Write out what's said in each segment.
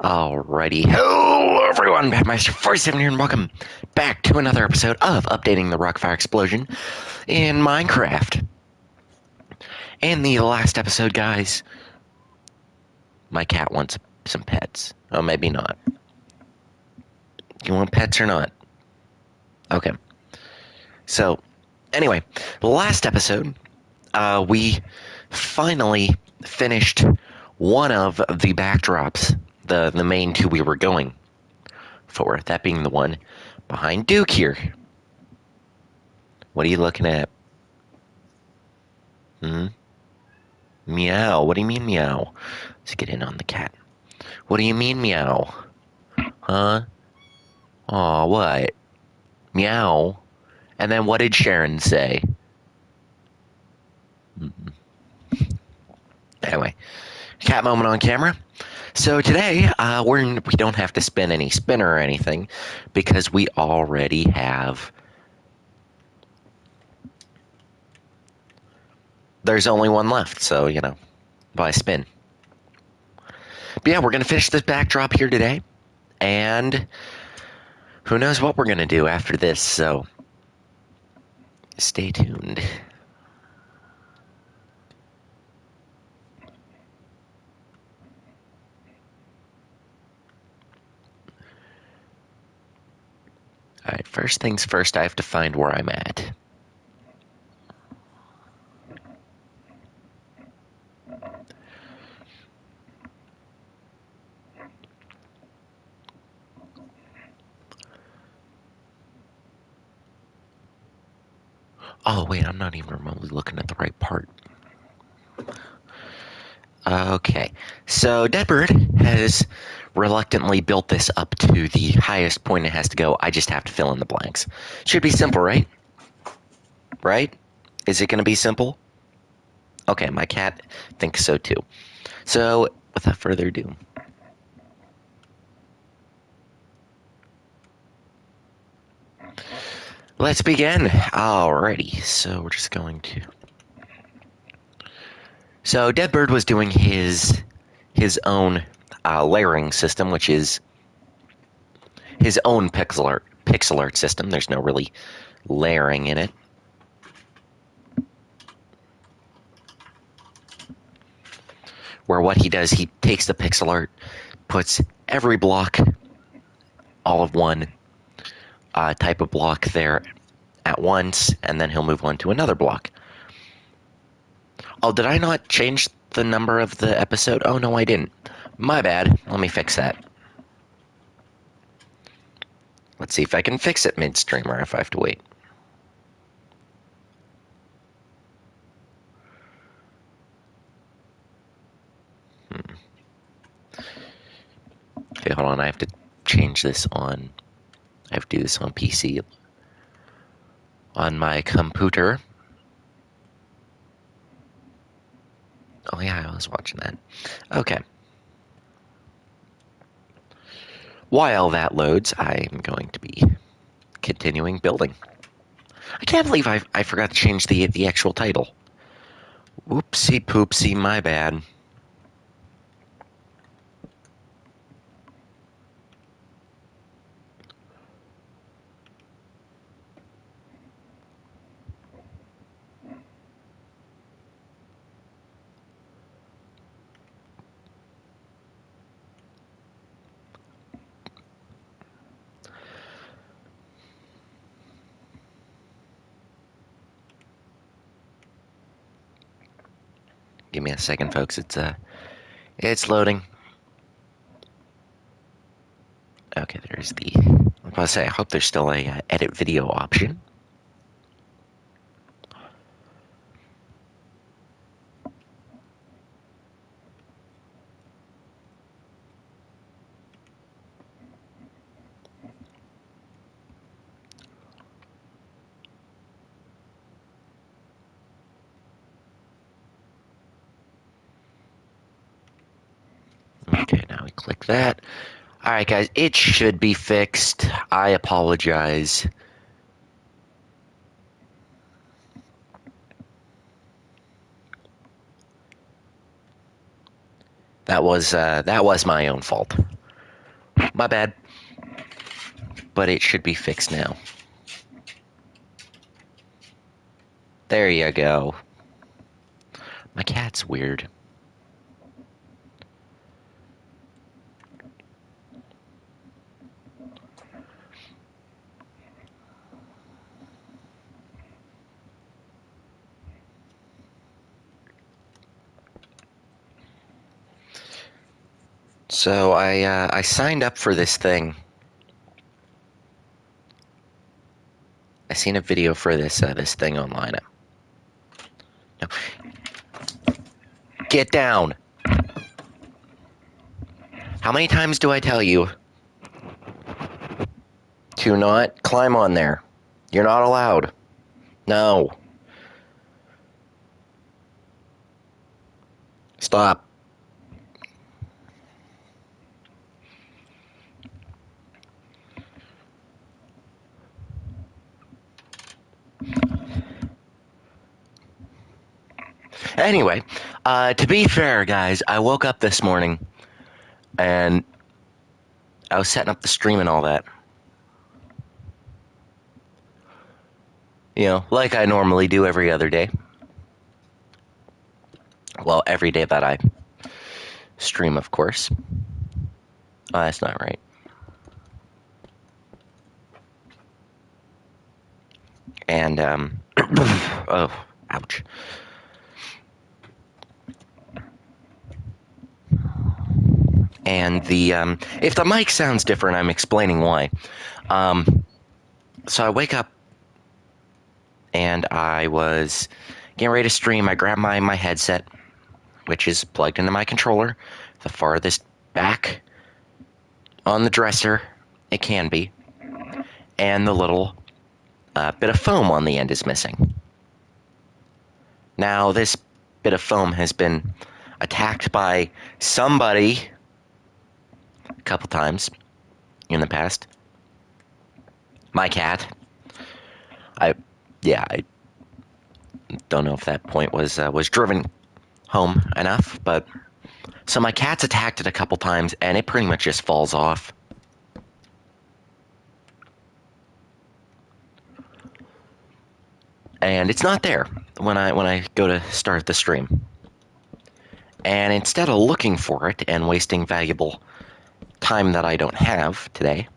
Alrighty. Hello, everyone. Badmeister47 here, and welcome back to another episode of Updating the Rockfire Explosion in Minecraft. In the last episode, guys, my cat wants some pets. Oh, maybe not. You want pets or not? Okay. So, anyway, last episode, we finally finished one of the backdrops, the main two we were going for, that being the one behind Duke here. What are you looking at? Meow. What do you mean meow? Let's get in on the cat. What do you mean meow? Huh? Aw, what? Meow. And then what did Sharon say? Anyway, cat moment on camera. So today, we don't have to spin any spinner or anything because we already have. There's only one left, so why spin? But yeah, we're gonna finish this backdrop here today, and who knows what we're gonna do after this. So stay tuned. Alright, first things first, I have to find where I'm at. Oh, wait, I'm not even remotely looking at the right part. Okay, so Deadbird has reluctantly built this up to the highest point it has to go. I just have to fill in the blanks. Should be simple, right? Right? Is it going to be simple? Okay, my cat thinks so too. So, without further ado. Let's begin. Alrighty, so we're just going to... So Deadbird was doing his own layering system, which is his own pixel art system. There's no really layering in it. Where what he does, he takes the pixel art, puts every block, all of one type of block there at once, and then he'll move on to another block. Oh, did I not change the number of the episode? Oh, no, I didn't. My bad. Let me fix that. Let's see if I can fix it midstream or if I have to wait. Okay, hold on. I have to change this on... I have to do this on PC. On my computer. Oh, yeah, I was watching that. Okay. While that loads, I'm going to be continuing building. I can't believe I forgot to change the actual title. Whoopsie poopsie, my bad. Give me a second, folks. It's loading. Okay, there's the... I was about to say, I hope there's still a edit video option. Okay, now we click that. Alright, guys, it should be fixed. I apologize. That was my own fault. my bad. But it should be fixed now. There you go. My cat's weird. So I signed up for this thing. I seen a video for this thing online. No. Get down. How many times do I tell you to not climb on there? You're not allowed. No. Stop. Anyway, to be fair, guys, I woke up this morning and I was setting up the stream and all that. You know, like I normally do every other day. Well, every day that I stream, of course. Oh, that's not right. And, oh, ouch. And if the mic sounds different, I'm explaining why. So I wake up and I was getting ready to stream. I grabbed my headset, which is plugged into my controller, the farthest back on the dresser it can be, and the little bit of foam on the end is missing. Now, this bit of foam has been attacked by somebody a couple times in the past. My cat. I don't know if that point was driven home enough, but so my cat's attacked it a couple times, and it pretty much just falls off. And it's not there when I go to start the stream. And instead of looking for it and wasting valuable time that I don't have today,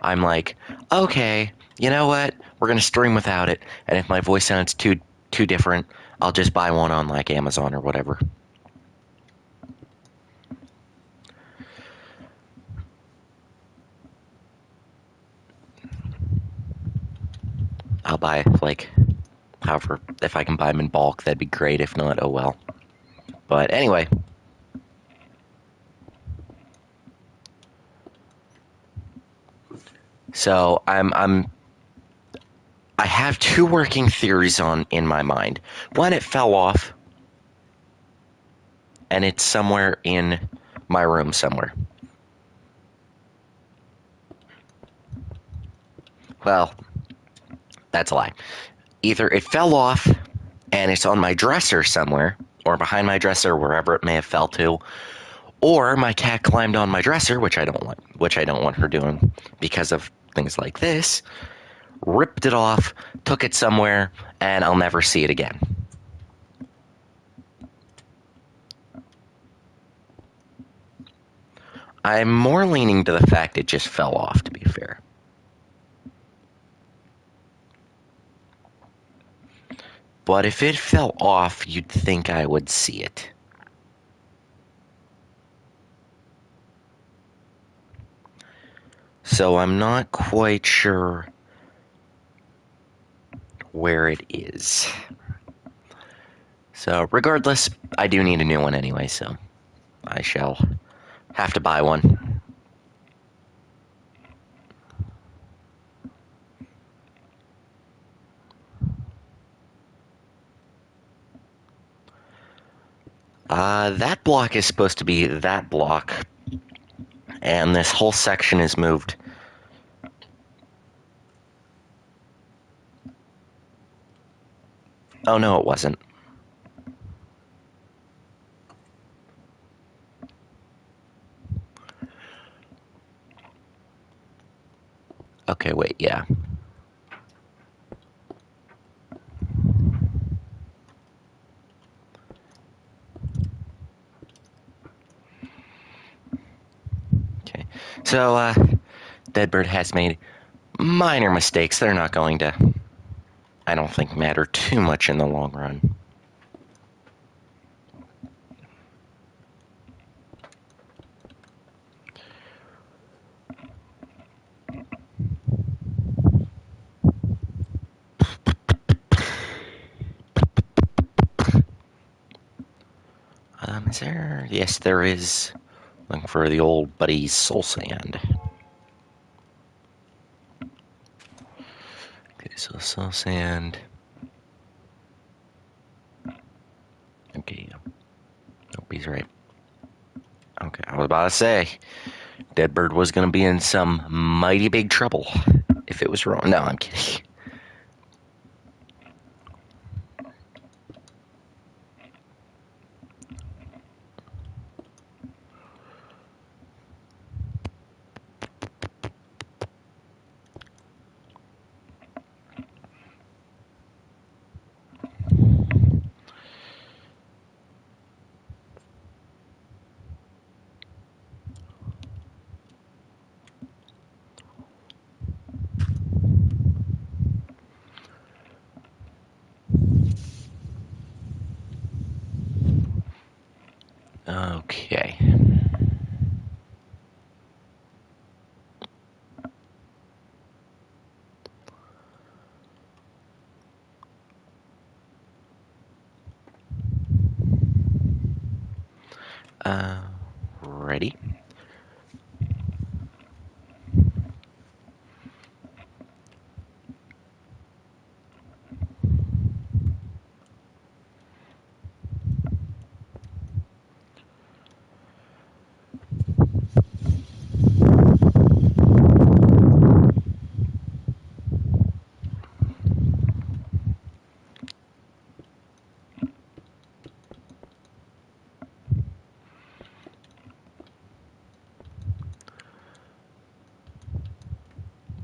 I'm like, okay, you know what? We're gonna stream without it, and if my voice sounds too different, I'll just buy one on like Amazon or whatever. I'll buy like, however, if I can buy them in bulk, that'd be great. If not, oh well. But anyway. So I have two working theories in my mind. One, it fell off, and it's somewhere in my room somewhere. Well, that's a lie. Either it fell off and it's on my dresser somewhere, or behind my dresser, wherever it may have fell to, or my cat climbed on my dresser, which I don't want her doing because of things like this, ripped it off, took it somewhere, and I'll never see it again. I'm more leaning to the fact it just fell off, to be fair. But if it fell off, you'd think I would see it. So I'm not quite sure where it is. So regardless, I do need a new one anyway, so I shall have to buy one. That block is supposed to be that block, and this whole section is moved. Oh no, it wasn't. Okay, wait, yeah. Okay, so, Deadbird has made minor mistakes. They're not going to, I don't think, matter too much in the long run. Is there? Yes, there is. Looking for the old buddy's soul sand. Okay, so soul sand. Okay, yeah. Nope, he's right. Okay, I was about to say, Deadbird was going to be in some mighty big trouble if it was wrong. No, I'm kidding. Okay. Ready?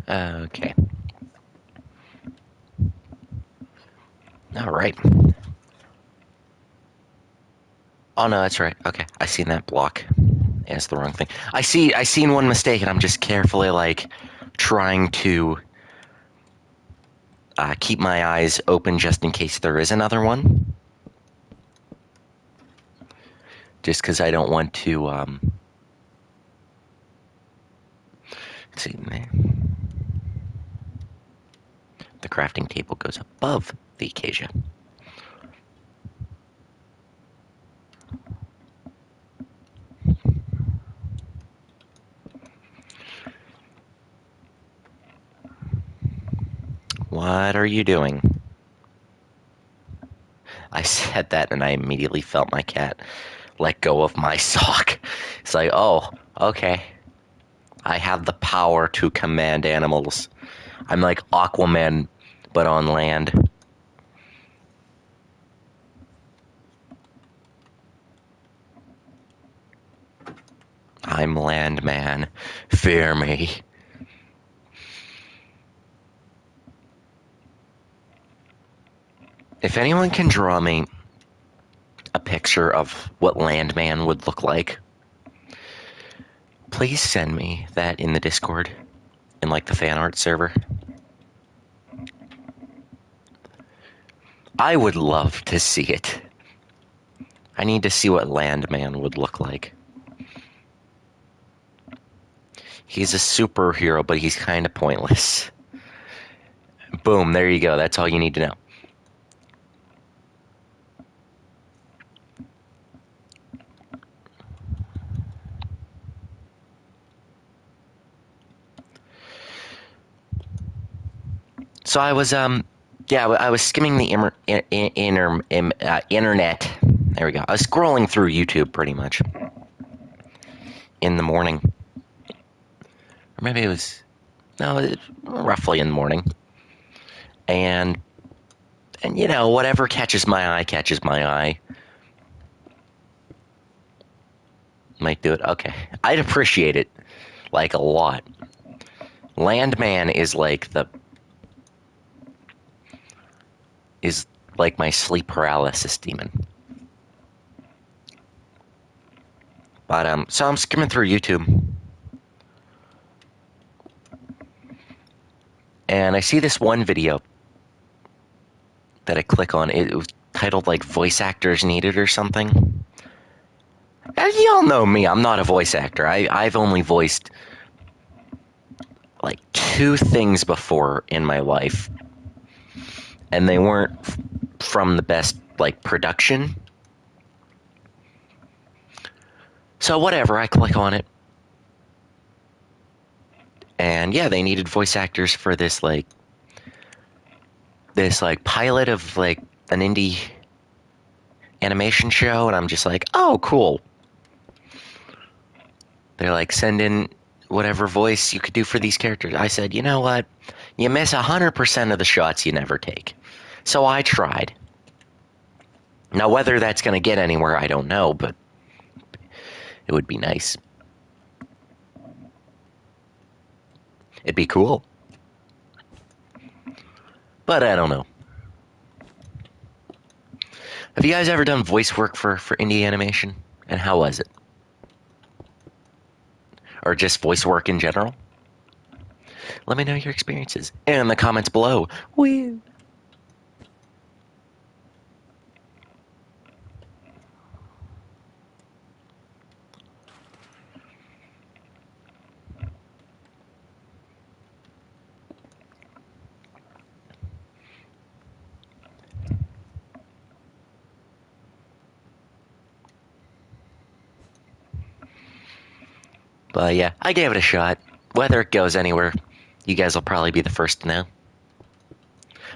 Okay. All right. Oh no, that's right. Okay, I seen that block. Yeah, it's the wrong thing. I seen one mistake, and I'm just carefully like trying to keep my eyes open just in case there is another one. Just because I don't want to. Let's see. The crafting table goes above the acacia. What are you doing? I said that and I immediately felt my cat let go of my sock. It's like, oh, okay. I have the power to command animals. I'm like Aquaman, but on land. I'm Landman. Fear me. If anyone can draw me a picture of what Landman would look like, please send me that in the Discord, in like the fan art server. I would love to see it. I need to see what Landman would look like. He's a superhero, but he's kind of pointless. Boom, there you go. That's all you need to know. So I was I was skimming the internet. There we go. I was scrolling through YouTube pretty much in the morning, or maybe it was roughly in the morning, and you know, whatever catches my eye. Might do it. Okay, I'd appreciate it like a lot. Landman is like my sleep paralysis demon. But so I'm skimming through YouTube, and I see this one video that I click on. It was titled like "Voice Actors Needed" or something. Y'all know me. I'm not a voice actor. I've only voiced like 2 things before in my life, and they weren't from the best like production. So whatever, I click on it. And yeah, they needed voice actors for this pilot of like an indie animation show, and I'm just like, "Oh, cool." They're like, "Send in whatever voice you could do for these characters." I said, "You know what? You miss 100% of the shots you never take." So I tried. Now whether that's going to get anywhere, I don't know, but it would be nice. It'd be cool. But I don't know. Have you guys ever done voice work for indie animation? And how was it? Or just voice work in general? Let me know your experiences in the comments below. Woo! But yeah, I gave it a shot. Whether it goes anywhere, you guys will probably be the first to know.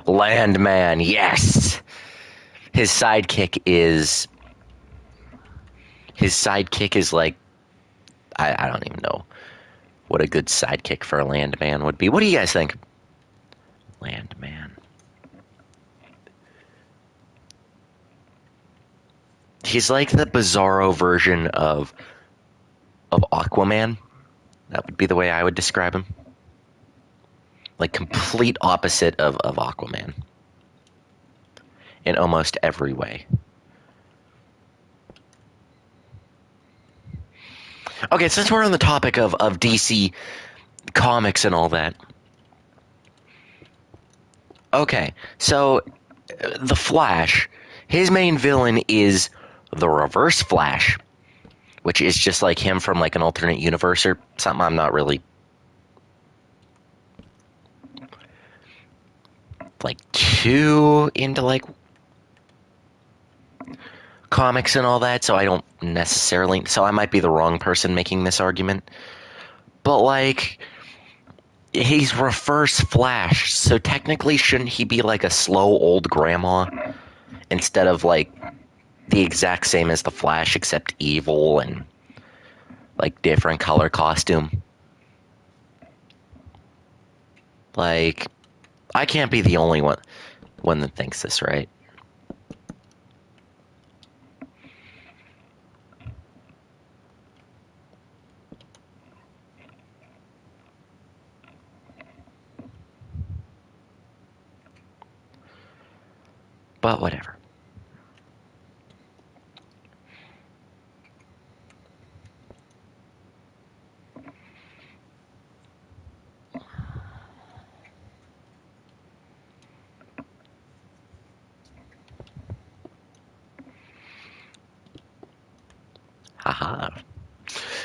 Landman, yes! His sidekick is like, I don't even know what a good sidekick for a Landman would be. What do you guys think? Landman. He's like the bizarro version of Aquaman. That would be the way I would describe him. Like complete opposite of Aquaman. In almost every way. Okay, since we're on the topic of DC comics and all that. Okay, so the Flash, his main villain is the Reverse Flash, which is just like him from like an alternate universe or something. I'm not really like too into like comics and all that, so I don't necessarily, so I might be the wrong person making this argument. But like, he's Reverse Flash, so technically shouldn't he be like a slow old grandma instead of like the exact same as the Flash except evil and like different color costume? Like, I can't be the only one that thinks this, right? But whatever. Haha.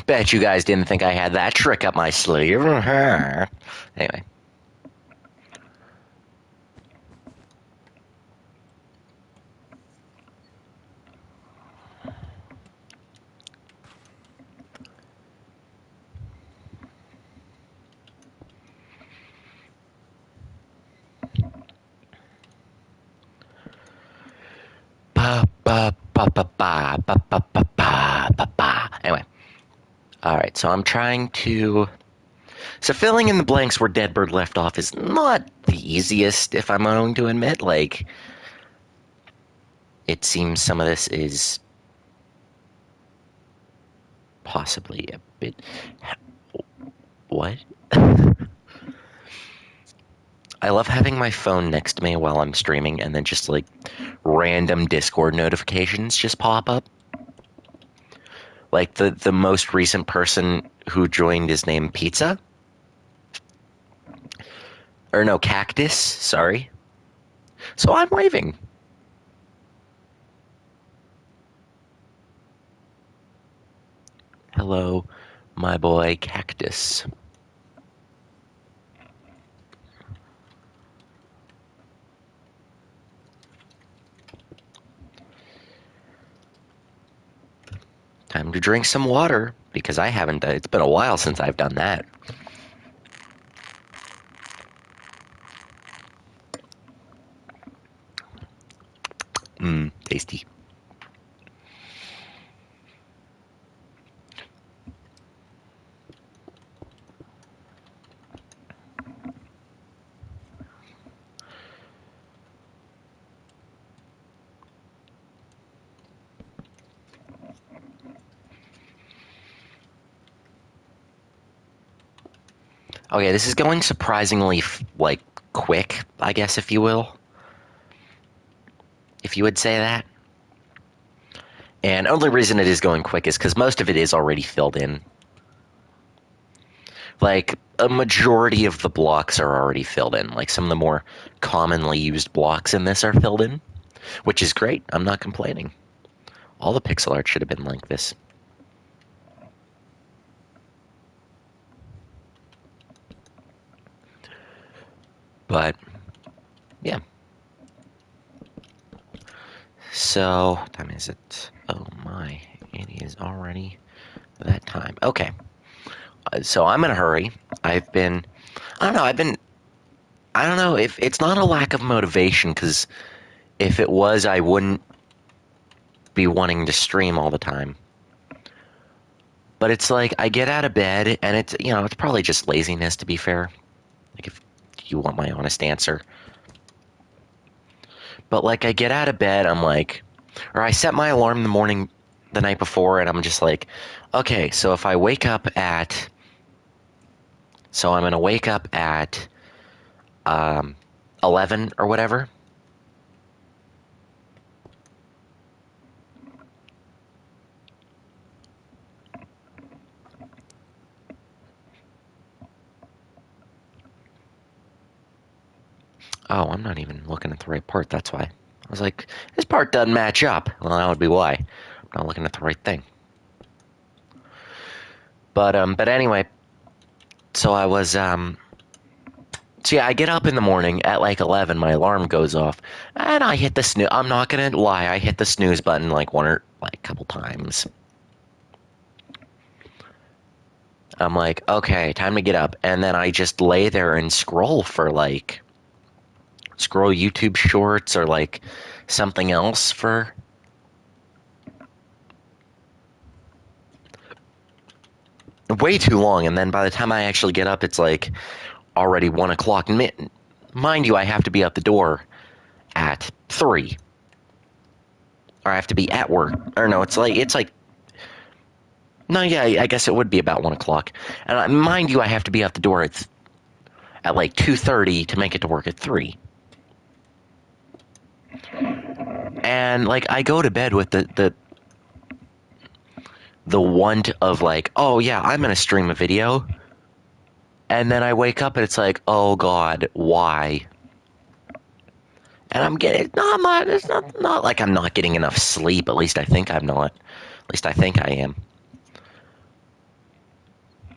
Bet you guys didn't think I had that trick up my sleeve. Anyway. Anyway. Alright, so I'm trying to... So filling in the blanks where Deadbird left off is not the easiest, if I'm going to admit. Like, it seems some of this is possibly a bit... What? I love having my phone next to me while I'm streaming, and then just like random Discord notifications just pop up. Like the most recent person who joined is named Pizza. Or no, Cactus, sorry. So I'm waving. Hello, my boy Cactus. Time to drink some water, because I haven't done, it's been a while since I've done that. Tasty. Okay, this is going surprisingly, like, quick, I guess, if you will. If you would say that. And only reason it is going quick is because most of it is already filled in. Like, a majority of the blocks are already filled in. Like, some of the more commonly used blocks in this are filled in, which is great. I'm not complaining. All the pixel art should have been like this. But, yeah. So, what time is it? Oh my, it is already that time. Okay. So I'm in a hurry. I don't know if it's not a lack of motivation, because if it was, I wouldn't be wanting to stream all the time. But it's like, I get out of bed, and it's probably just laziness, to be fair. Like, if you want my honest answer. But, like, I get out of bed, I'm like, or I set my alarm the night before, and I'm just like, okay, so if I wake up at, so I'm going to wake up at 11 or whatever. Oh, I'm not even looking at the right part, that's why. I was like, this part doesn't match up. Well, that would be why. I'm not looking at the right thing. But anyway, so I was, so yeah, I get up in the morning at like 11, my alarm goes off, and I hit the snooze. I'm not gonna lie, I hit the snooze button like a couple times. I'm like, okay, time to get up, and then I just lay there and scroll YouTube shorts or like something else for way too long, and then by the time I actually get up, it's like already 1 o'clock. Mind you, I have to be out the door at 3, or I have to be at work. Or no, it's like no, yeah, I guess it would be about 1 o'clock. And mind you, I have to be out the door at like 2:30 to make it to work at 3. And like I go to bed with the want of like, oh yeah, I'm gonna stream a video. And then I wake up and it's like, oh God, why? And I'm getting, no, it's not like I'm not getting enough sleep. At least I think I'm not. At least I think I am.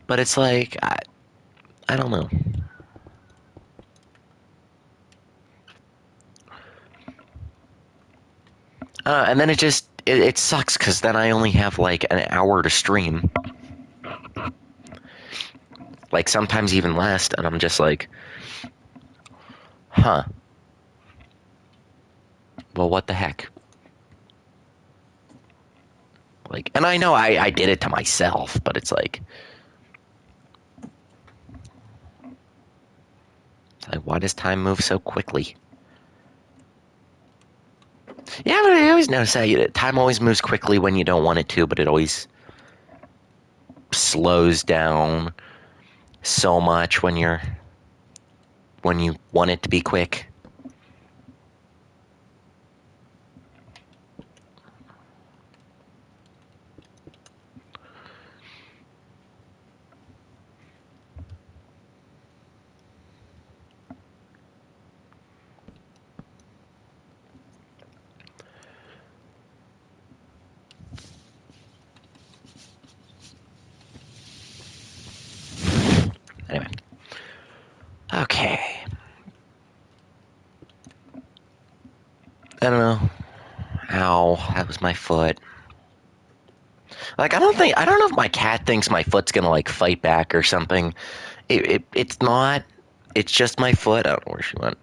But it's like, I don't know. And then it sucks because then I only have like an hour to stream. Like sometimes even less, and I'm just like, huh. Well, what the heck? Like, and I know I did it to myself, but it's like, why does time move so quickly? Yeah, but I always notice that time always moves quickly when you don't want it to, but it always slows down so much when you're when you want it to be quick. Anyway. Okay. I don't know. Ow, that was my foot. Like, I don't know if my cat thinks my foot's gonna, like, fight back or something. It's not. It's just my foot. I don't know where she went.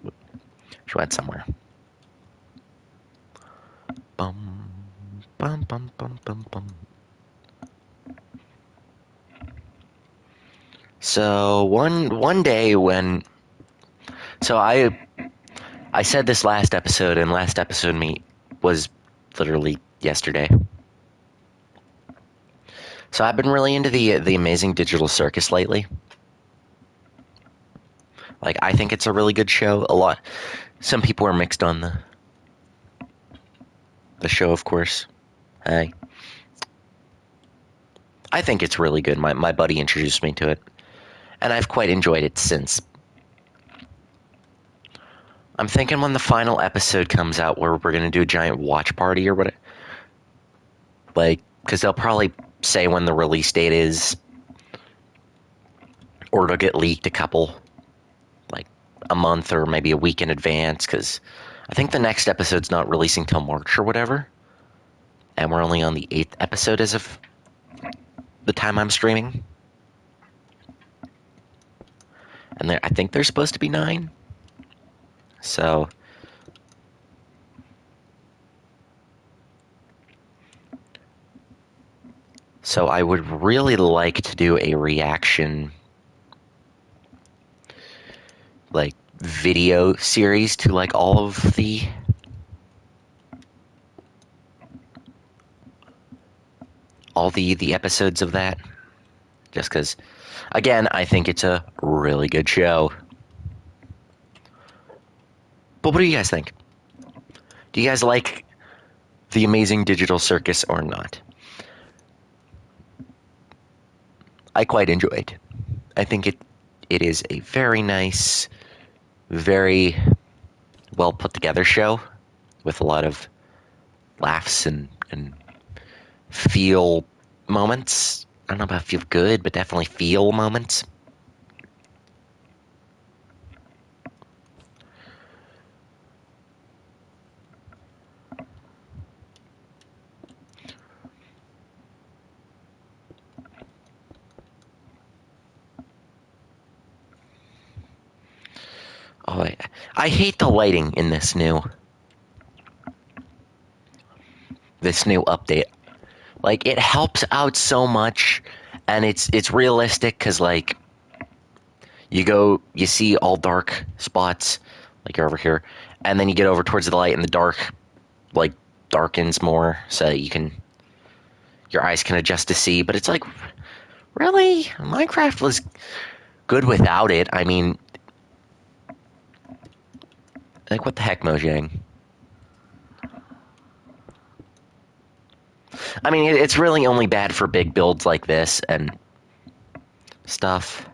She went somewhere. Bum, bum, bum, bum, bum, bum. So one day when, so I said this last episode, and last episode meet was literally yesterday. So I've been really into the Amazing Digital Circus lately. Like, I think it's a really good show. A lot. Some people are mixed on the show, of course. Hey, I think it's really good. My buddy introduced me to it, and I've quite enjoyed it since. I'm thinking when the final episode comes out, where we're gonna do a giant watch party or what, like, because they'll probably say when the release date is, or it'll get leaked like a month or maybe a week in advance. Because I think the next episode's not releasing till March or whatever, and we're only on the 8th episode as of the time I'm streaming. And I think there's supposed to be 9. So I would really like to do a reaction, like, video series to, like, all the episodes of that. Just because, again, I think it's a really good show. But what do you guys think? Do you guys like The Amazing Digital Circus or not? I quite enjoy it. I think it is a very nice, very well put together show with a lot of laughs and feel moments. I don't know about feel good, but definitely feel moments. Oh, I hate the lighting in this new update. Like, it helps out so much, and it's realistic because, like, you see all dark spots, like you're over here, and then you get over towards the light, and the dark, like, darkens more, so that your eyes can adjust to see. But it's like, really, Minecraft was good without it. I mean, like, what the heck, Mojang? I mean, it's really only bad for big builds like this and stuff.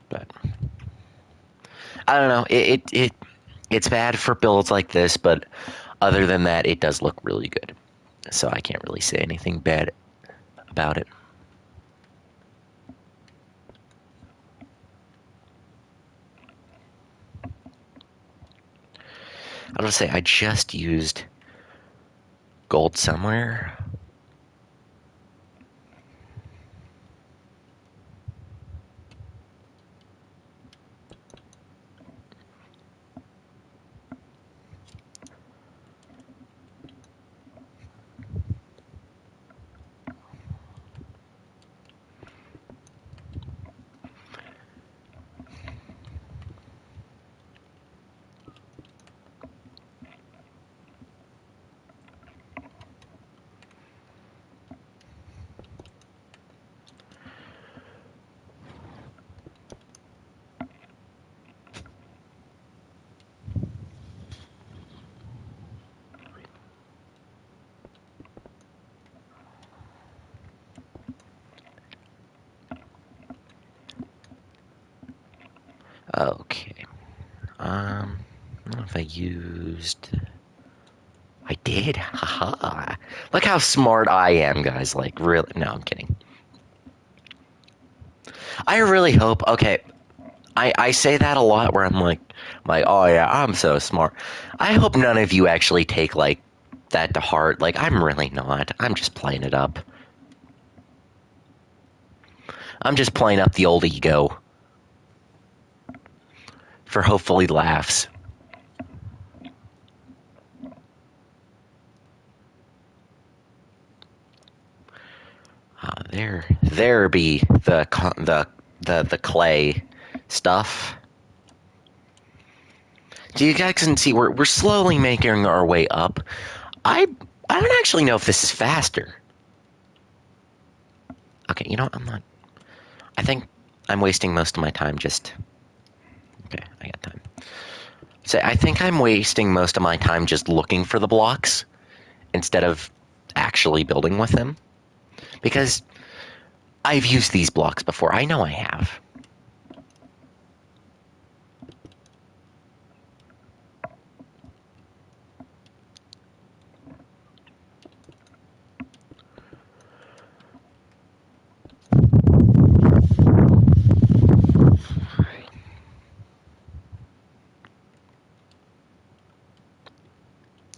But I don't know. It's bad for builds like this, but other than that, it does look really good. So I can't really say anything bad about it. I'll just say I just used gold somewhere. Okay. I don't know if I used. I did. Haha. Look how smart I am, guys. Like, really? No, I'm kidding. I really hope. Okay, I say that a lot where I'm like, oh yeah, I'm so smart. I hope none of you actually take like that to heart. Like, I'm really not. I'm just playing it up. I'm just playing up the old ego for hopefully laughs. There be the clay stuff. So you guys can see we're slowly making our way up. I I don't actually know if this is faster. Okay, you know what? I'm not. I think I'm wasting most of my time just. Okay, I got time. So I think I'm wasting most of my time just looking for the blocks instead of actually building with them because I've used these blocks before. I know I have.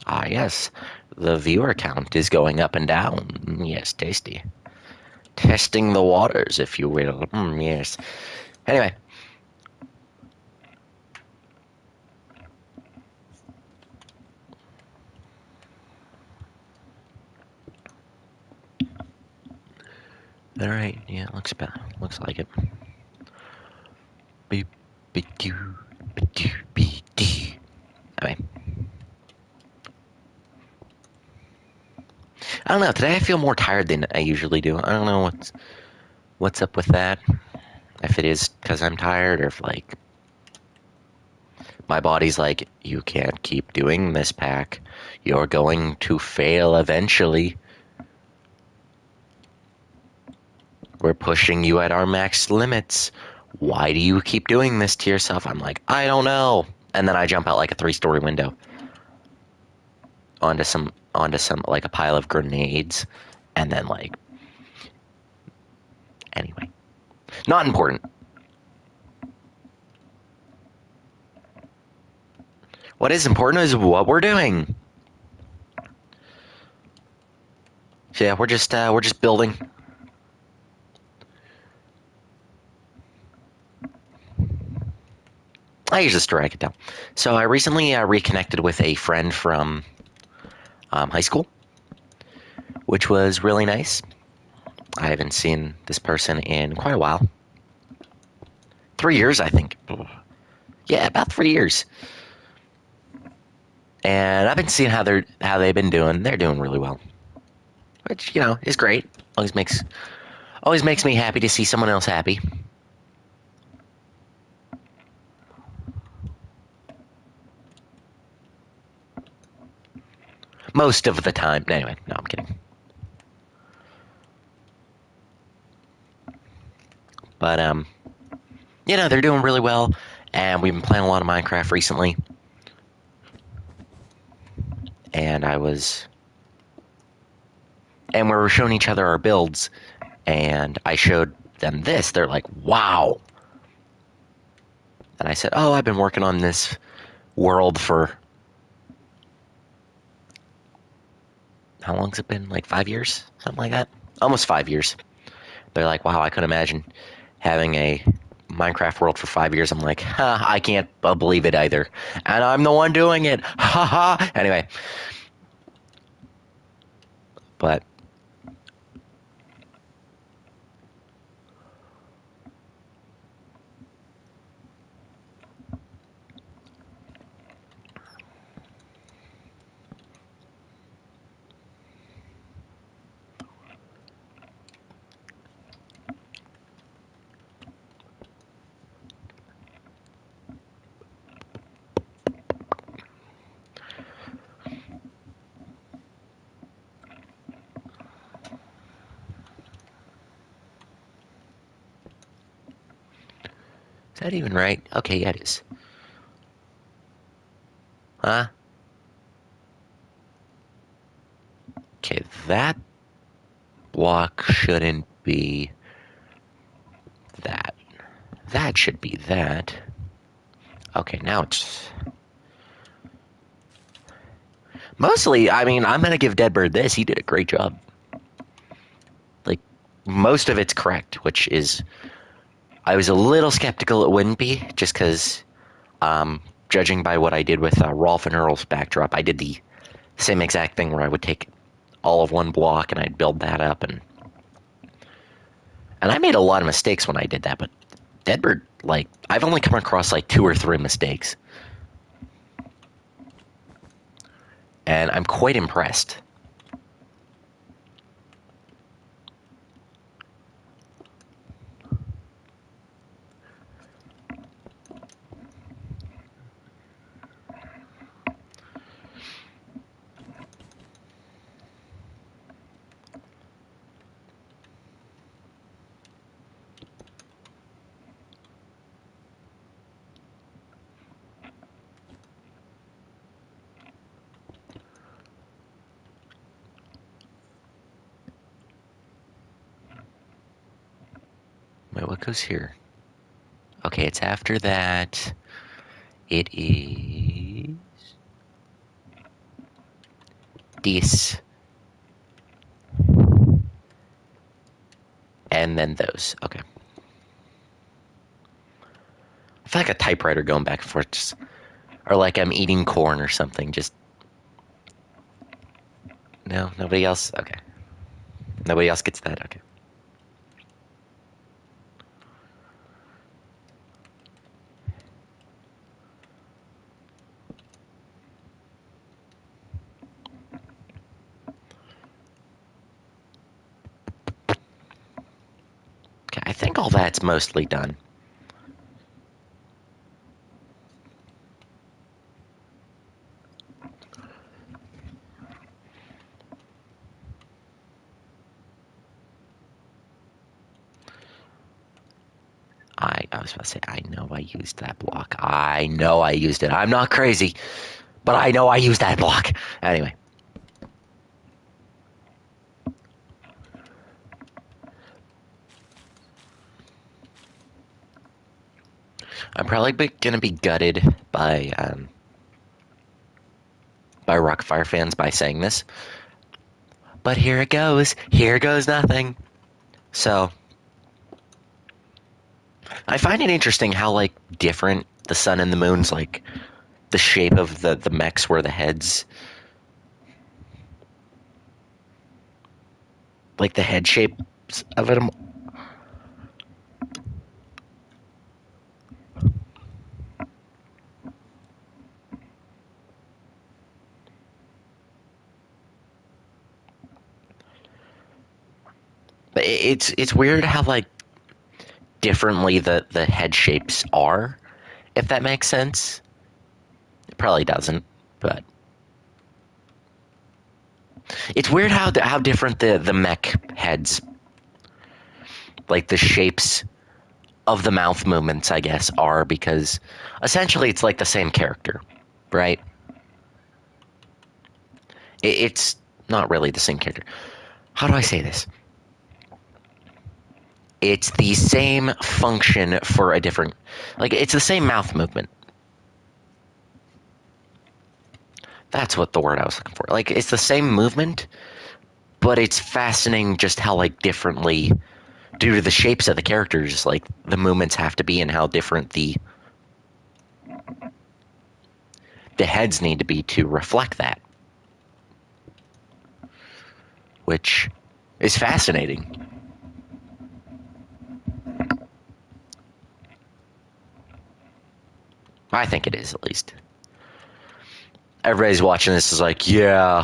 Ah, yes. The viewer count is going up and down. Yes, tasty. Testing the waters, if you will. Yes. Anyway. Alright, yeah, looks bad. Looks like it. Beep, beep, doo, beep, doo, beep, doo. Anyway. I don't know. Today I feel more tired than I usually do. I don't know what's up with that. If it is because I'm tired, or if like my body's like, you can't keep doing this, Pack. You're going to fail eventually. We're pushing you at our max limits. Why do you keep doing this to yourself? I'm like, I don't know. And then I jump out like a 3-story window onto some like a pile of grenades, and then like anyway, not important. What is important is what we're doing. So yeah, we're just building. I use this to write it down. So I recently reconnected with a friend from high school, which was really nice. I haven't seen this person in quite a while. 3 years, I think. Yeah, about 3 years. And I've been seeing how they've been doing. They're doing really well, which is great. Always makes me happy to see someone else happy. Most of the time. Anyway, no, I'm kidding. But they're doing really well, and we've been playing a lot of Minecraft recently. And we were showing each other our builds, and I showed them this. They're like, "Wow!" And I said, "Oh, I've been working on this world for how long's it been? Like 5 years, something like that. Almost 5 years." They're like, "Wow, I couldn't imagine having a Minecraft world for 5 years." I'm like, I can't believe it either, and I'm the one doing it. Ha ha. Anyway, but that even right? Okay, yeah, it is. Huh? Okay, that block shouldn't be that. That should be that. Okay, now it's... Mostly, I mean, I'm gonna give Deadbird this. He did a great job. Like, most of it's correct, which is... I was a little skeptical it wouldn't be, just because, judging by what I did with Rolf and Earl's backdrop, I did the same exact thing where I would take all of one block and I'd build that up, and I made a lot of mistakes when I did that, but Deadbird, like, I've only come across like 2 or 3 mistakes. And I'm quite impressed. Wait, what goes here? Okay, it's after that. It is this. And then those. Okay. I feel like a typewriter going back and forth. Just, or like I'm eating corn or something. Just. No, nobody else? Okay. Nobody else gets that? Okay. Okay, I think all that's mostly done. I was about to say, I know I used that block. I know I used it. I'm not crazy, but I know I used that block. Anyway. I'm probably going to be gutted by Rockfire fans by saying this. But here it goes. Here goes nothing. So, I find it interesting how, like, different the sun and the moon's, like, the shape of the mechs were the heads. Like, the head shapes of it. It's weird how, like, differently the head shapes are, if that makes sense. It probably doesn't, but it's weird how different the mech heads, like the shapes of the mouth movements, I guess, are, because essentially it's like the same character, right? It's not really the same character. How do I say this? It's the same function for a different, like, it's the same mouth movement. That's what the word I was looking for. Like, it's the same movement, but it's fascinating just how, like, differently, due to the shapes of the characters, like, the movements have to be, and how different the heads need to be to reflect that, which is fascinating. I think it is, at least. Everybody's watching this is like, yeah,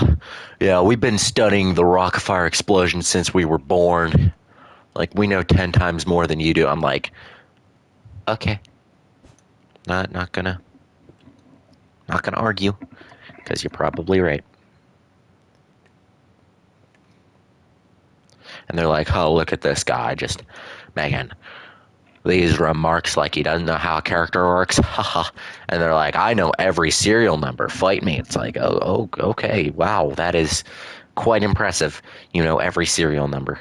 we've been studying the Rockfire explosion since we were born. Like, we know 10 times more than you do. I'm like, okay. Not gonna argue, because you're probably right. And they're like, oh, look at this guy, just, man, these remarks like he doesn't know how a character works. Haha. And they're like, I know every serial number. Fight me. It's like, oh, okay. Wow, that is quite impressive. You know every serial number.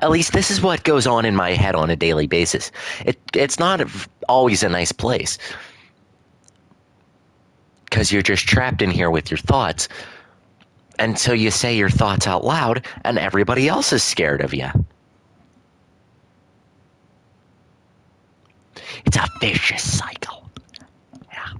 At least this is what goes on in my head on a daily basis. It's not always a nice place. Because you're just trapped in here with your thoughts until you say your thoughts out loud and everybody else is scared of you. It's a vicious cycle. Yeah.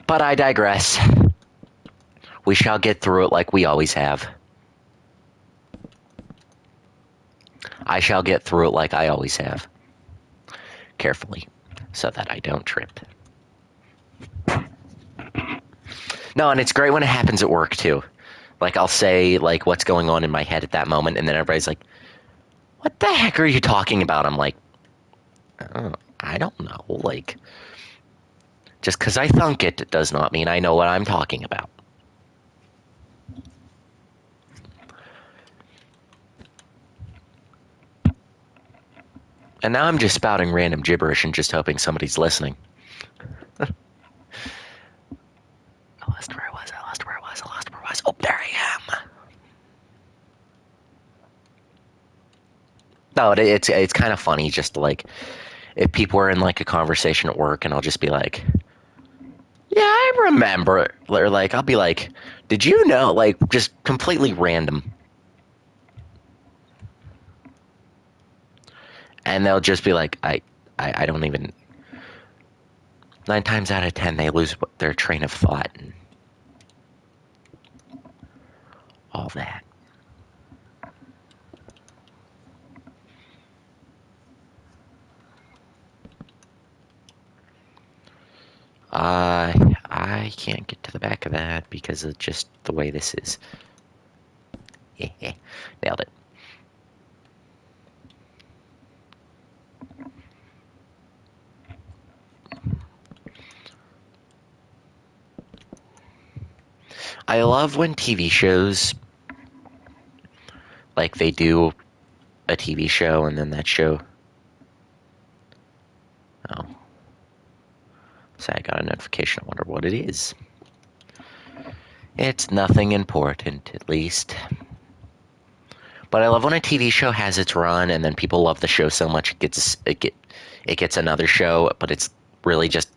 But I digress. We shall get through it like we always have. I shall get through it like I always have. Carefully, so that I don't trip. No, and it's great when it happens at work, too. Like, I'll say, like, what's going on in my head at that moment, and then everybody's like, what the heck are you talking about? I'm like, oh, I don't know. Like, just because I thunk it does not mean I know what I'm talking about. And now I'm just spouting random gibberish and just hoping somebody's listening. I lost where I was. Oh, there I am. No, it's kind of funny just like if people are in like a conversation at work and I'll just be like, yeah, I remember. Or like I'll be like, did you know? Like just completely random. And they'll just be like, I don't even. 9 times out of 10, they lose their train of thought and all that. I can't get to the back of that because of just the way this is. Yeah, nailed it. I love when TV shows, like they do a TV show and then that show. Oh. So I got a notification. I wonder what it is. It's nothing important, at least. But I love when a TV show has its run and then people love the show so much it gets another show, but it's really just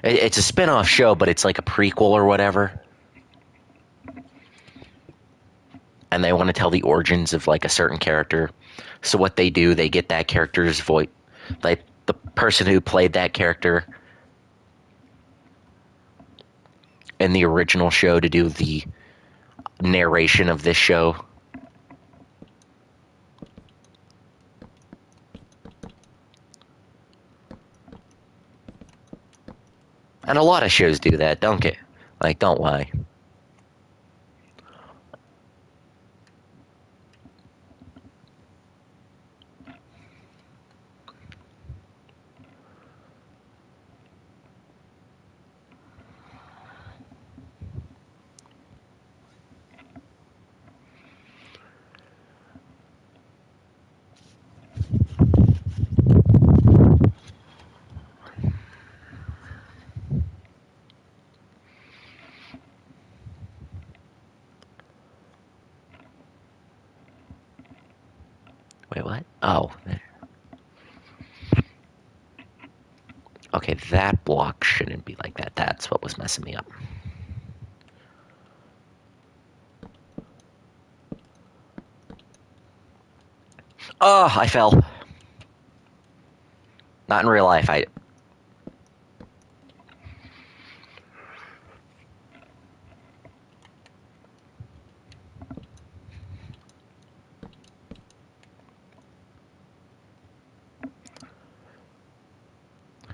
it's a spin-off show, but it's like a prequel or whatever. And they want to tell the origins of like a certain character. So what they do, they get that character's voice, like the person who played that character in the original show to do the narration of this show. And a lot of shows do that, don't it? Like, don't lie. Wait, what? Oh. Okay, that block shouldn't be like that. That's what was messing me up. Oh, I fell. Not in real life.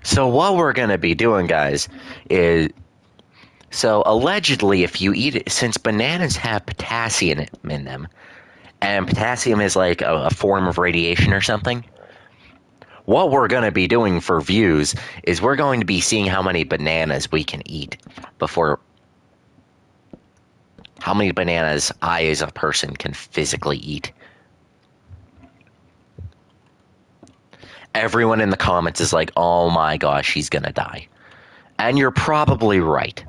So what we're gonna be doing, guys, is So allegedly, if you eat it, since bananas have potassium in them, and potassium is like a form of radiation or something, what we're going to be doing for views is we're going to be seeing how many bananas we can eat before, how many bananas I as a person can physically eat. Everyone in the comments is like, oh my gosh, she's going to die. And you're probably right.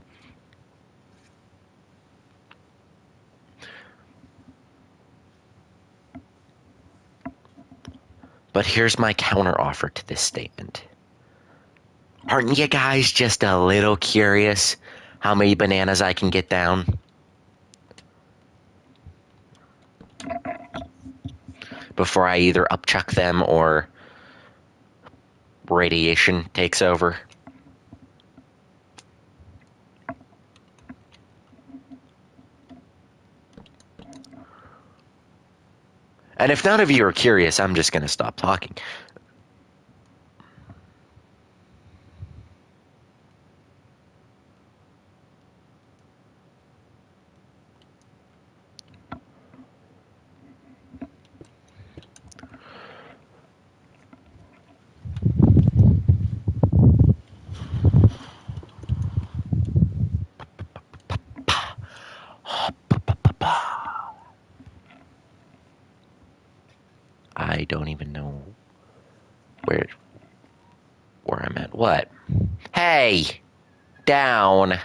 But here's my counteroffer to this statement. Aren't you guys just a little curious how many bananas I can get down before I either upchuck them or radiation takes over? And if none of you are curious, I'm just going to stop talking. I don't even know where I'm at. What? Hey! Down!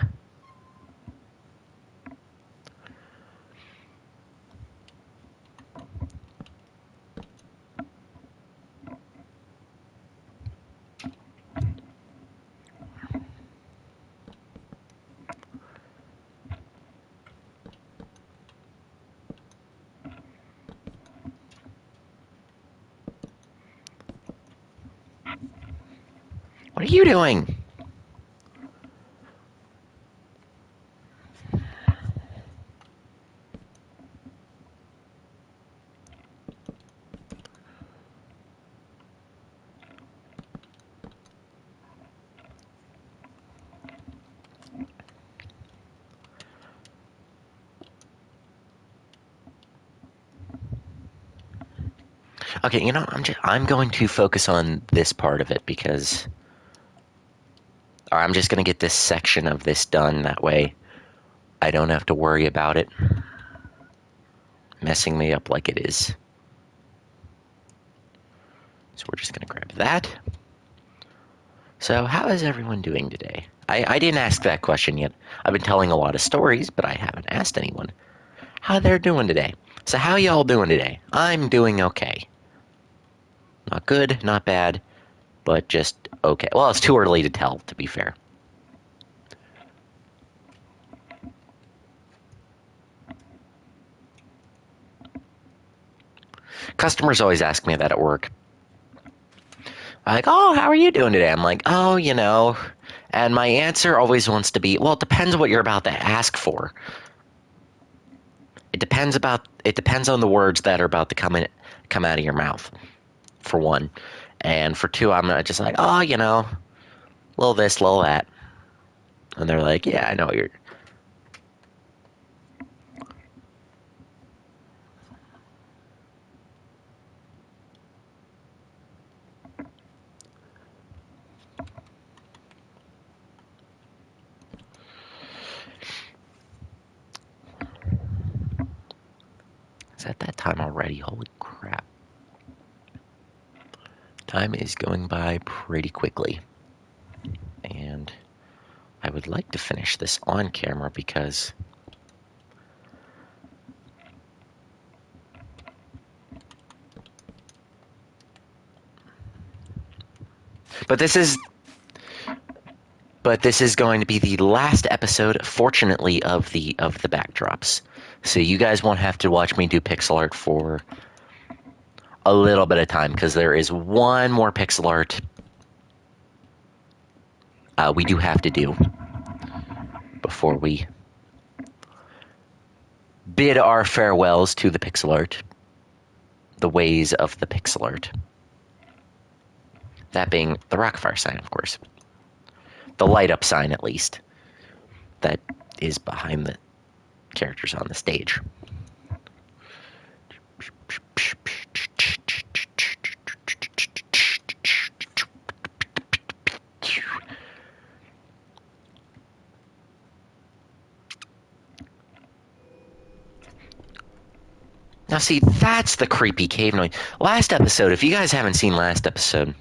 What are you doing? Okay, I'm going to focus on this part of it because, or I'm just going to get this section of this done. That way I don't have to worry about it messing me up like it is. So we're just going to grab that. So how is everyone doing today? I didn't ask that question yet. I've been telling a lot of stories, but I haven't asked anyone how they're doing today. So how y'all doing today? I'm doing okay. Not good, not bad, but just okay. Well, it's too early to tell, to be fair. Customers always ask me that at work. Like, oh, how are you doing today? I'm like, oh, And my answer always wants to be, well, it depends what you're about to ask for. It depends on the words that are about to come out of your mouth, for one. And for two, I'm not just like, oh, little this, little that. And they're like, yeah, I know you're. It's at that time already. Holy crap. Time is going by pretty quickly. And I would like to finish this on camera because But this is going to be the last episode, fortunately, of the backdrops. So you guys won't have to watch me do pixel art for a little bit of time, because there is one more pixel art we do have to do before we bid our farewells to the pixel art, the ways of the pixel art. That being the Rockfire sign, of course. The light up sign, at least. that is behind the characters on the stage. Now, see, that's the creepy cave noise. Last episode, if you guys haven't seen last episode,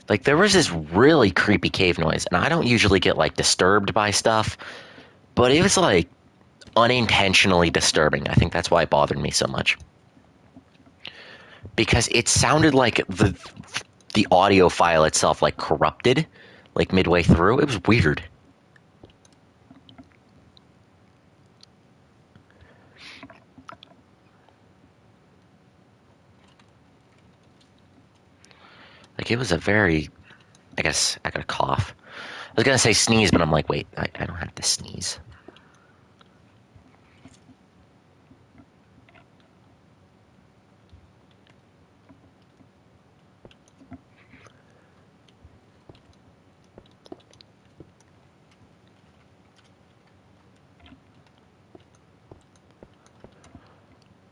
like, there was this really creepy cave noise, and I don't usually get, like, disturbed by stuff, but it was, like, unintentionally disturbing. I think that's why it bothered me so much. Because it sounded like the audio file itself, like, corrupted, like, midway through. It was weird. Like, it was a very... I guess I got a cough. I was gonna say sneeze, but I'm like, wait, I don't have to sneeze.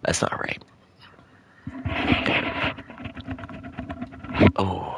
That's not right. Oh.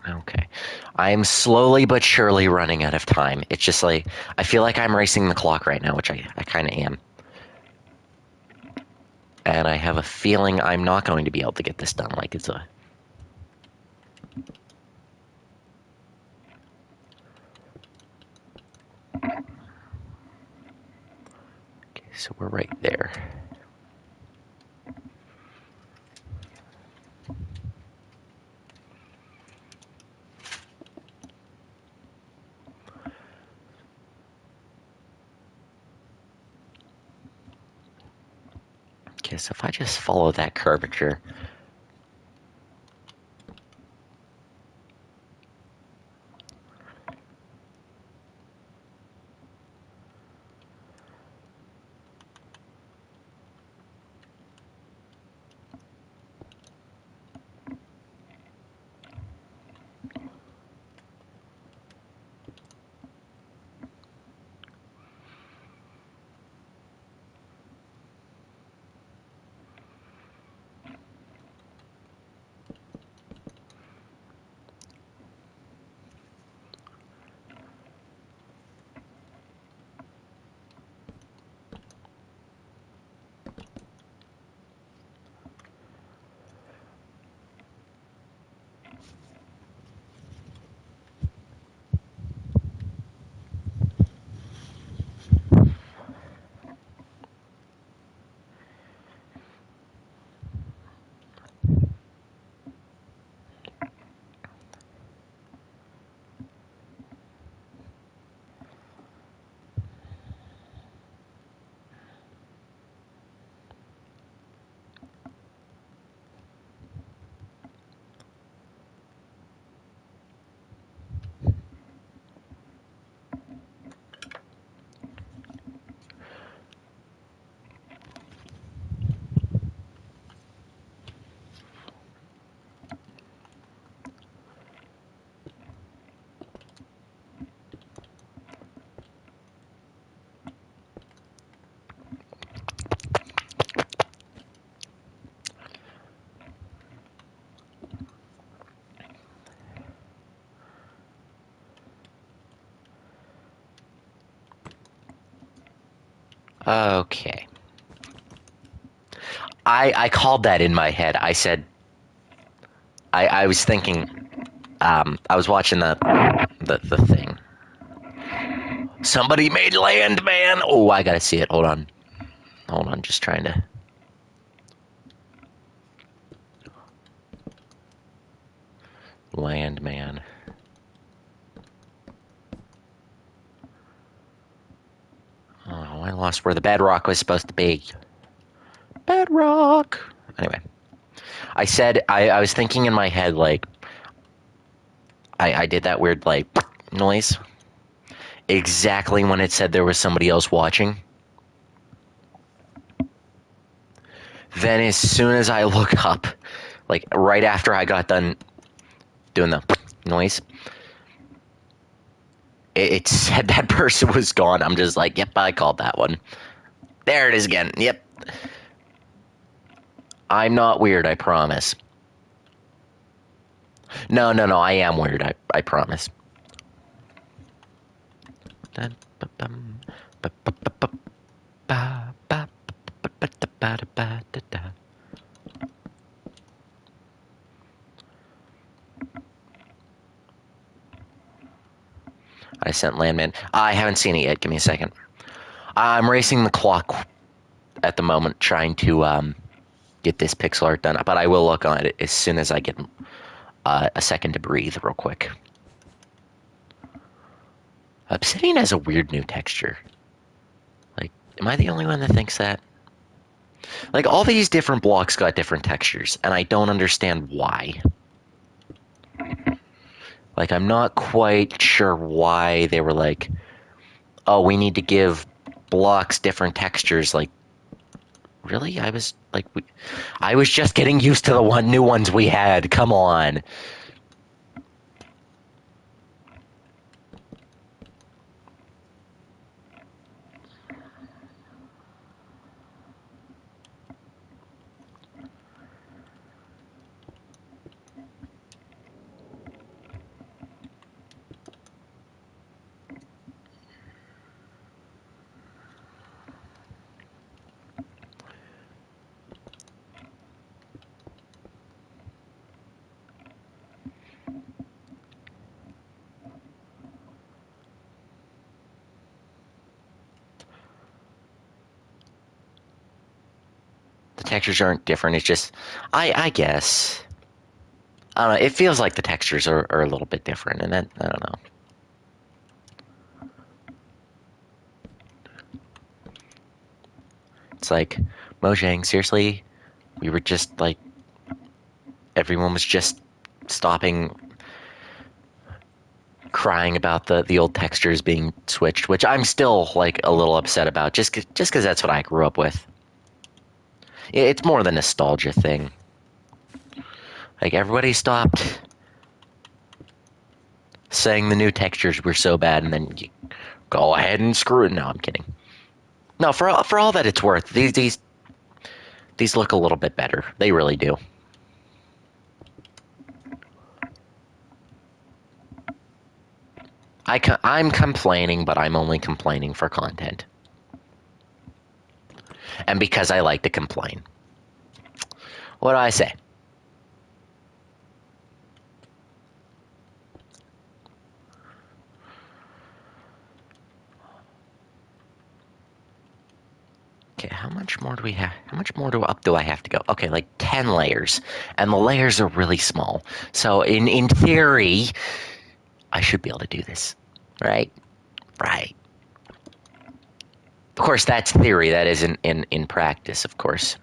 Okay. I'm slowly but surely running out of time. It's just like, I feel like I'm racing the clock right now, which I kind of am. And I have a feeling I'm not going to be able to get this done. Like, it's a... Okay, so we're right there. Okay, so if I just follow that curvature... Okay. I called that in my head. I said I was thinking I was watching the thing. Somebody made land, man. Oh, I gotta see it. Hold on. Hold on, just trying to. Landman. Oh, I lost where the bedrock was supposed to be. Bedrock. Anyway, I said I was thinking in my head like I did that weird like noise exactly when it said there was somebody else watching. Then as soon as I look up, like right after I got done doing the noise, it said that person was gone. I'm just like, yep, I called that one. There it is again. Yep. I'm not weird, I promise. No, no, no, I am weird, I promise. I sent Landman. I haven't seen it yet. Give me a second. I'm racing the clock at the moment, trying to get this pixel art done. But I will look on it as soon as I get a second to breathe, real quick. Obsidian has a weird new texture. Like, am I the only one that thinks that? Like, all these different blocks got different textures, and I don't understand why. Like, I'm not quite sure why they were like, oh, we need to give blocks different textures. Like, really? I was just getting used to the new ones we had. Come on. The textures aren't different. It's just, I guess. I don't know. It feels like the textures are a little bit different, and then, I don't know. It's like, Mojang, seriously? We were just like, everyone was just stopping crying about the old textures being switched, which I'm still like a little upset about, just because that's what I grew up with. It's more the nostalgia thing. Like everybody stopped saying the new textures were so bad, and then you go ahead and screw it. No, I'm kidding. No, for all that it's worth, these look a little bit better. They really do. I'm complaining, but I'm only complaining for content, and because I like to complain. What do I say? Okay, how much more do we have? How much more do I have to go? Okay, like 10 layers, and the layers are really small. So in theory, I should be able to do this, right? Right. Of course, that's theory. That isn't in practice, of course.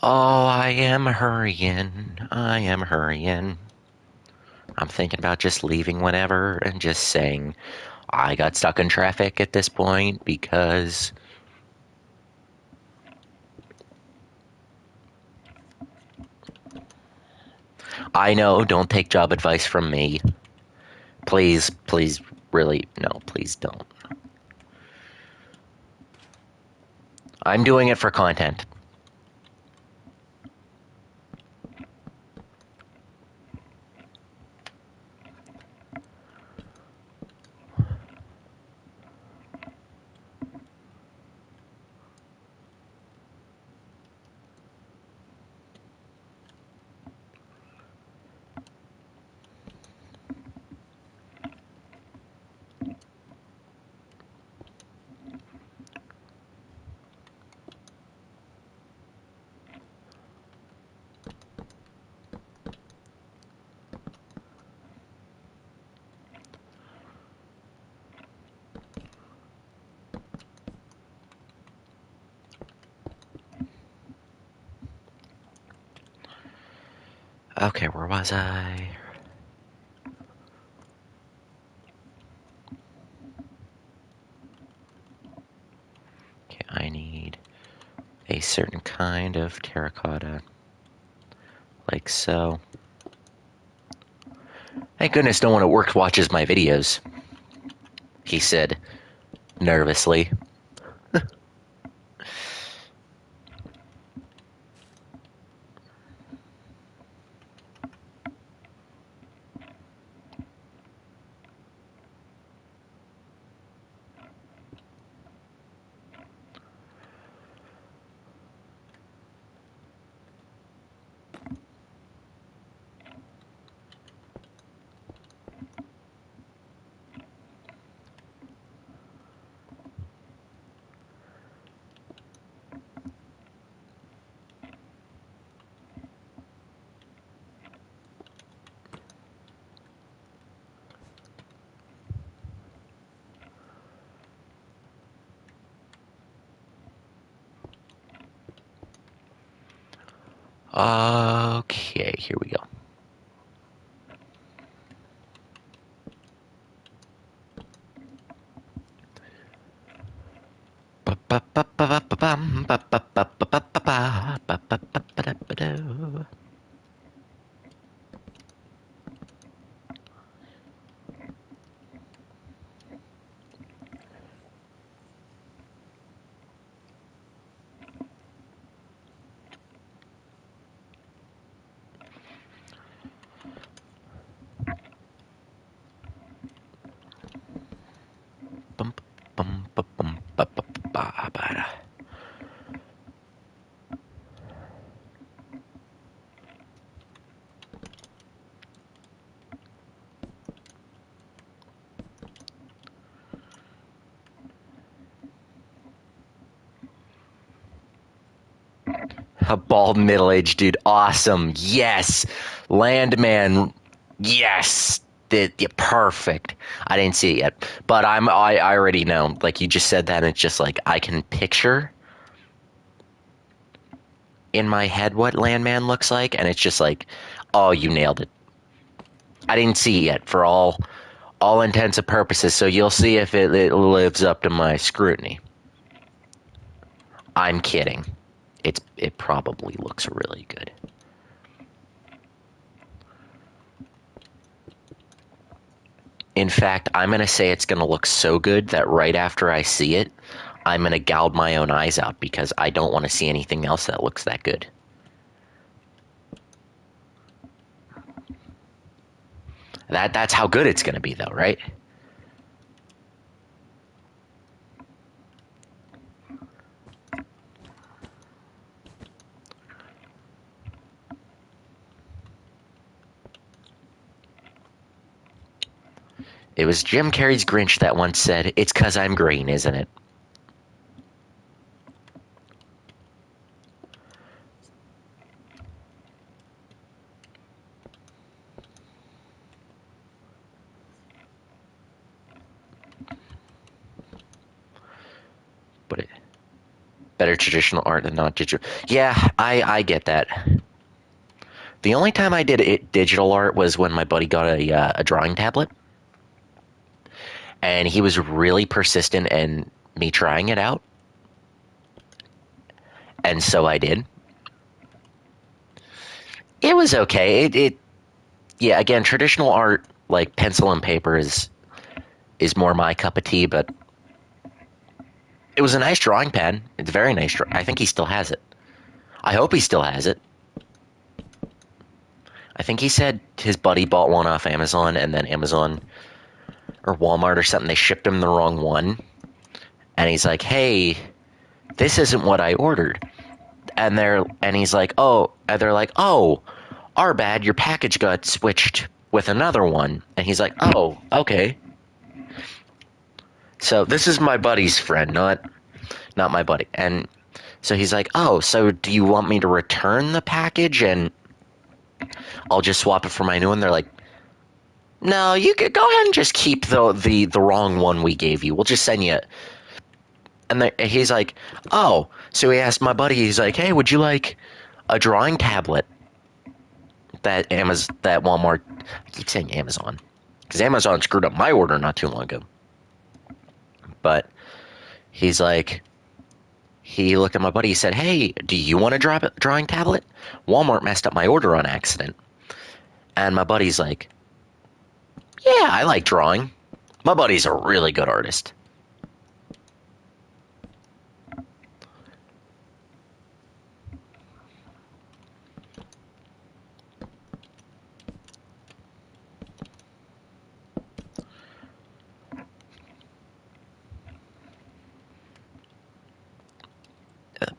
Oh, I am hurrying. I am hurrying. I'm thinking about just leaving whenever and just saying I got stuck in traffic at this point because I know, don't take job advice from me. Please, please, really, no, please don't. I'm doing it for content. Okay, where was I? Okay, I need a certain kind of terracotta. Like so. Thank goodness no one at work watches my videos, he said nervously. Okay, here we go. A bald middle-aged dude, awesome. Yes, Landman. Yes, yeah, perfect. I didn't see it yet, but I already know. Like you just said that, and it's just like I can picture in my head what Landman looks like, and it's just like, oh, you nailed it. I didn't see it yet for all intents and purposes, so you'll see if it lives up to my scrutiny. I'm kidding. It probably looks really good. In fact, I'm going to say it's going to look so good that right after I see it, I'm going to gouge my own eyes out because I don't want to see anything else that looks that good. That's how good it's going to be though, right? It was Jim Carrey's Grinch that once said, "It's 'cause I'm green, isn't it?" But Better traditional art than not digital. Yeah, I get that. The only time I did digital art was when my buddy got a drawing tablet, and he was really persistent in me trying it out, and so I did. It was okay. Yeah. Again, traditional art like pencil and paper is more my cup of tea, but it was a nice drawing pad. It's very nice. I think he still has it. I hope he still has it. I think he said his buddy bought one off Amazon, and then Amazon or Walmart or something, they shipped him the wrong one. And he's like, hey, this isn't what I ordered. And he's like, oh, and they're like, oh, our bad, your package got switched with another one. And he's like, oh, okay. So this is my buddy's friend, not my buddy. And so he's like, oh, so do you want me to return the package and I'll just swap it for my new one? They're like, no, you could go ahead and just keep the wrong one we gave you. We'll just send you it. And he's like, oh. So he asked my buddy, he's like, hey, would you like a drawing tablet that Walmart, I keep saying Amazon, because Amazon screwed up my order not too long ago. But he's like, he looked at my buddy, he said, hey, do you want a drawing tablet? Walmart messed up my order on accident. And my buddy's like, yeah, I like drawing. My buddy's a really good artist.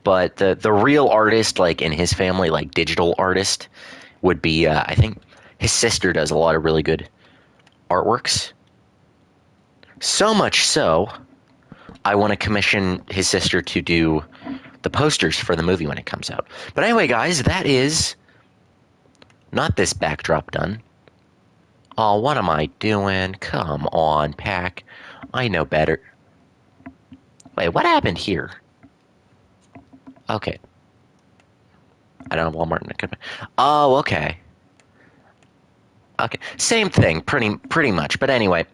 But the real artist, like in his family, like digital artist, would be, I think his sister does a lot of really good artworks. So much so, I want to commission his sister to do the posters for the movie when it comes out. But anyway, guys, that is not this backdrop done. Oh, what am I doing? Come on, Pack. I know better. Wait, what happened here? Okay. I don't have Walmart. Oh, okay. Okay, same thing, pretty much. But anyway,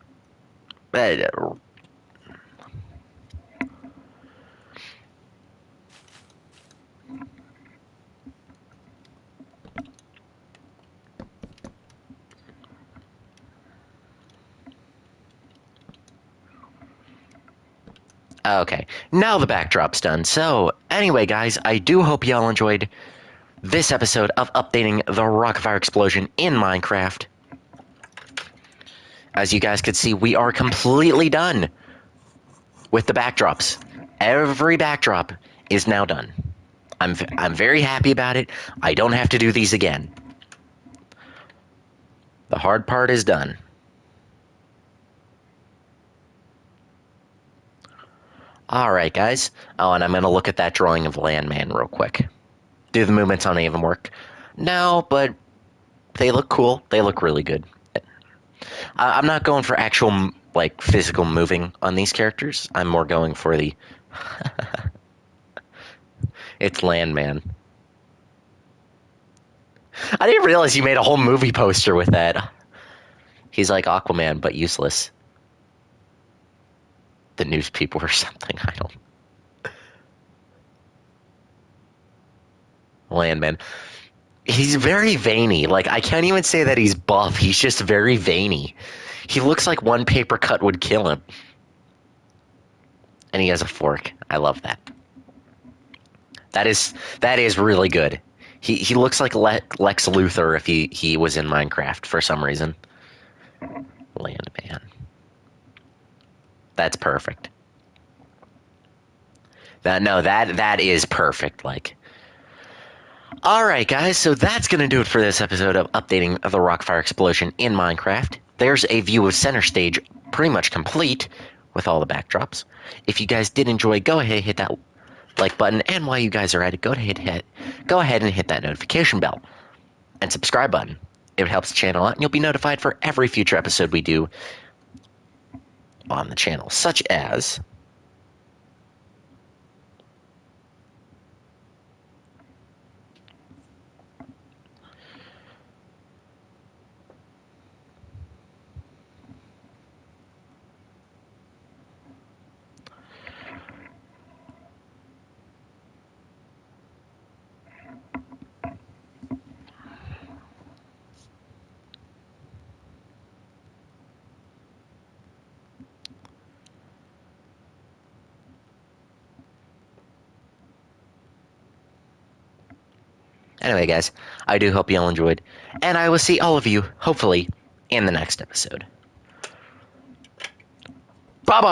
okay, now the backdrop's done. So, anyway, guys, I do hope y'all enjoyed this episode of updating the Rockfire Explosion in Minecraft. As you guys could see, we are completely done with the backdrops. Every backdrop is now done. I'm very happy about it. I don't have to do these again. The hard part is done. Alright, guys. Oh, and I'm going to look at that drawing of Landman real quick. Do the movements on even work? No, but they look cool. They look really good. I'm not going for actual, like, physical moving on these characters. I'm more going for the... It's Landman. I didn't realize you made a whole movie poster with that. He's like Aquaman, but useless. The news people or something, I don't... Landman. He's very veiny. Like, I can't even say that he's buff. He's just very veiny. He looks like one paper cut would kill him. And he has a fork. I love that. That is really good. He looks like Lex Luthor if he was in Minecraft for some reason. Landman. That's perfect. That is perfect. Like, all right, guys. So that's gonna do it for this episode of updating the Rockfire Explosion in Minecraft. There's a view of center stage, pretty much complete with all the backdrops. If you guys did enjoy, go ahead and hit that like button, and while you guys are at it, go ahead and hit that notification bell and subscribe button. It helps the channel out, and you'll be notified for every future episode we do on the channel, such as Anyway, guys, I do hope you all enjoyed, and I will see all of you, hopefully, in the next episode. Bye-bye!